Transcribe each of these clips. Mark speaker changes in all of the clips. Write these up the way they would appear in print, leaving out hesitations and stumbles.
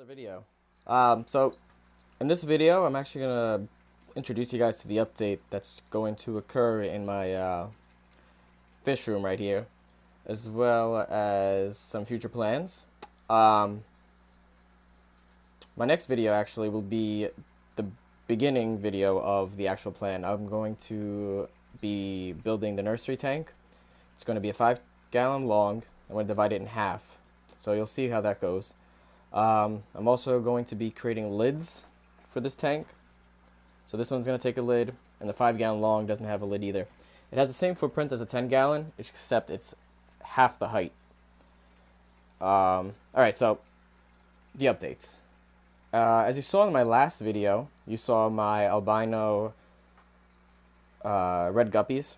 Speaker 1: Another video. So in this video, I'm actually gonna introduce you guys to the update that's going to occur in my fish room right here, as well as some future plans. My next video actually will be the beginning video of the actual plan. I'm going to be building the nursery tank. It's going to be a 5-gallon long. I'm going to divide it in half, so you'll see how that goes. I'm also going to be creating lids for this tank. So this one's going to take a lid, and the 5-gallon long doesn't have a lid either. It has the same footprint as a 10-gallon, except it's half the height. Alright, so the updates. As you saw in my last video, you saw my albino red guppies.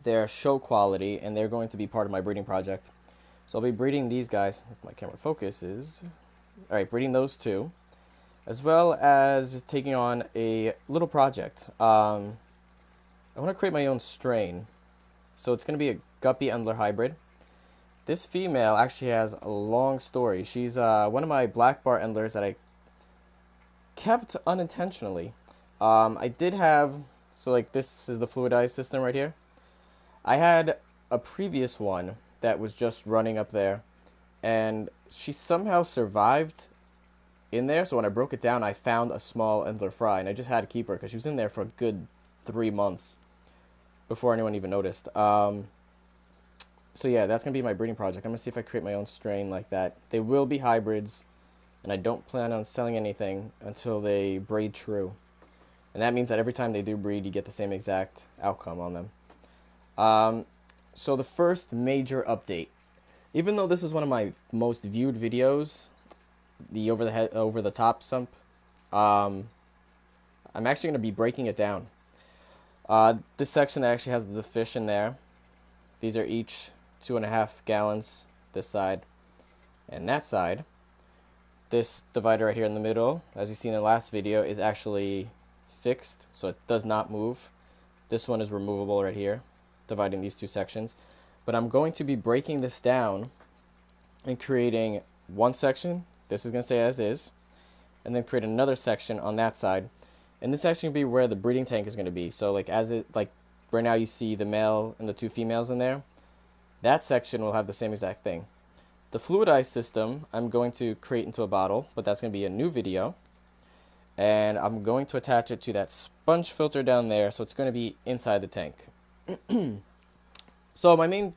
Speaker 1: They're show quality, and they're going to be part of my breeding project. So I'll be breeding these guys, if my camera focuses. Alright, breeding those two, as well as taking on a little project. I want to create my own strain. So it's going to be a guppy Endler hybrid. This female actually has a long story. She's one of my black bar Endlers that I kept unintentionally. I did have, so like this is the fluidized system right here. I had a previous one that was just running up there, and she somehow survived in there. So when I broke it down, I found a small Endler fry, and I just had to keep her because she was in there for a good 3 months before anyone even noticed. So yeah, that's gonna be my breeding project. I'm gonna see if I create my own strain like that. They will be hybrids, and I don't plan on selling anything until they breed true, and that means that every time they do breed, you get the same exact outcome on them. So the first major update, even though this is one of my most viewed videos, the over the top sump, I'm actually going to be breaking it down. This section actually has the fish in there. These are each 2.5 gallons, this side and that side. This divider right here in the middle, as you seen in the last video, is actually fixed, so it does not move. This one is removable right here, dividing these two sections. But I'm going to be breaking this down and creating one section. This is going to stay as is, and then create another section on that side, and this is actually going to be where the breeding tank is going to be. So like right now you see the male and the two females in there. That section will have the same exact thing. The fluidized system I'm going to create into a bottle, but that's going to be a new video, and I'm going to attach it to that sponge filter down there, so it's going to be inside the tank. So my main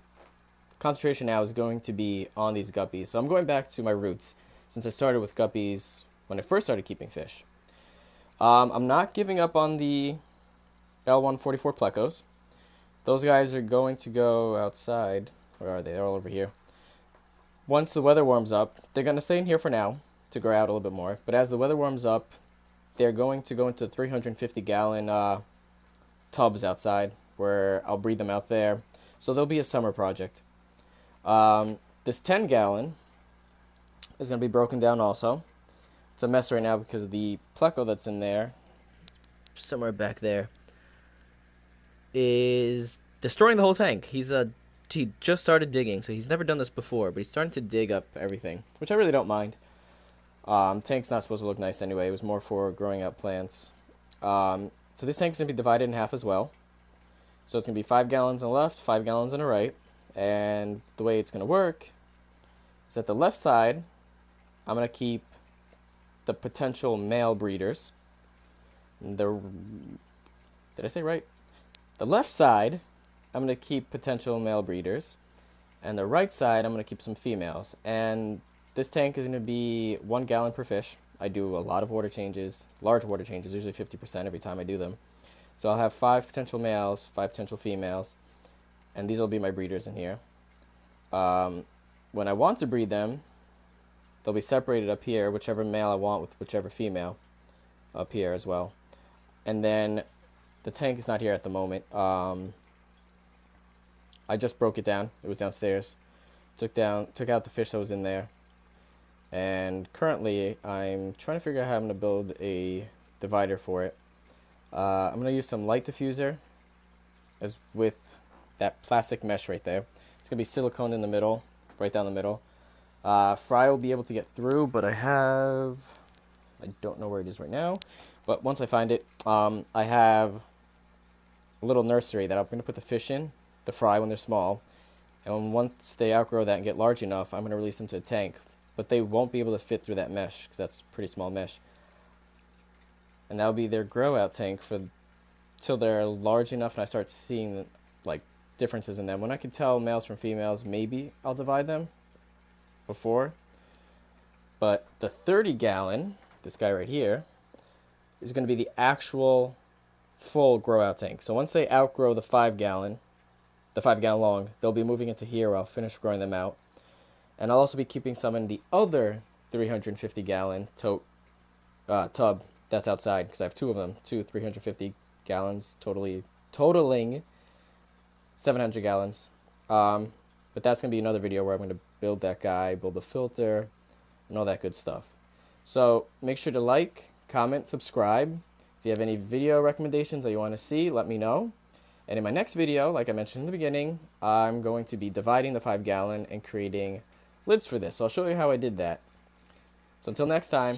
Speaker 1: concentration now is going to be on these guppies. So I'm going back to my roots, since I started with guppies when I first started keeping fish. I'm not giving up on the L144 plecos. Those guys are going to go outside. Where are they? They're all over here. Once the weather warms up, they're going to stay in here for now to grow out a little bit more. But as the weather warms up, they're going to go into 350-gallon tubs outside, where I'll breed them out there. So there'll be a summer project. This 10-gallon is going to be broken down also. It's a mess right now because of the pleco that's in there, somewhere back there, is destroying the whole tank. He just started digging, so he's never done this before, but he's starting to dig up everything, which I really don't mind. Tank's not supposed to look nice anyway. It was more for growing out plants. So this tank's going to be divided in half as well. So it's going to be 5 gallons on the left, 5 gallons on the right. And the way it's going to work is that the left side, I'm going to keep the potential male breeders. Did I say right? The left side, I'm going to keep potential male breeders. And the right side, I'm going to keep some females. And this tank is going to be 1 gallon per fish. I do a lot of water changes, large water changes, usually 50% every time I do them. So I'll have 5 potential males, 5 potential females, and these will be my breeders in here. When I want to breed them, they'll be separated up here, whichever male I want with whichever female up here as well. And then the tank is not here at the moment. I just broke it down. It was downstairs. Took out the fish that was in there. And currently I'm trying to figure out how I'm going to build a divider for it. I'm going to use some light diffuser as with that plastic mesh right there. It's going to be silicone in the middle, right down the middle. Fry will be able to get through, but I don't know where it is right now. But once I find it, I have a little nursery that I'm going to put the fish in, the fry when they're small. And once they outgrow that and get large enough, I'm going to release them to a tank. But they won't be able to fit through that mesh, because that's pretty small mesh. And that'll be their grow out tank till they're large enough and I start seeing like differences in them. When I can tell males from females, maybe I'll divide them before. But the 30-gallon, this guy right here, is going to be the actual full grow out tank. So once they outgrow the 5-gallon long, they'll be moving into here where I'll finish growing them out. And I'll also be keeping some in the other 350-gallon tub that's outside, because I have two of them, 350 gallons, totaling 700 gallons. But that's going to be another video where I'm going to build that guy, build the filter, and all that good stuff. So make sure to like, comment, subscribe. If you have any video recommendations that you want to see, let me know. And in my next video, like I mentioned in the beginning, I'm going to be dividing the 5-gallon and creating lids for this. So I'll show you how I did that. So until next time.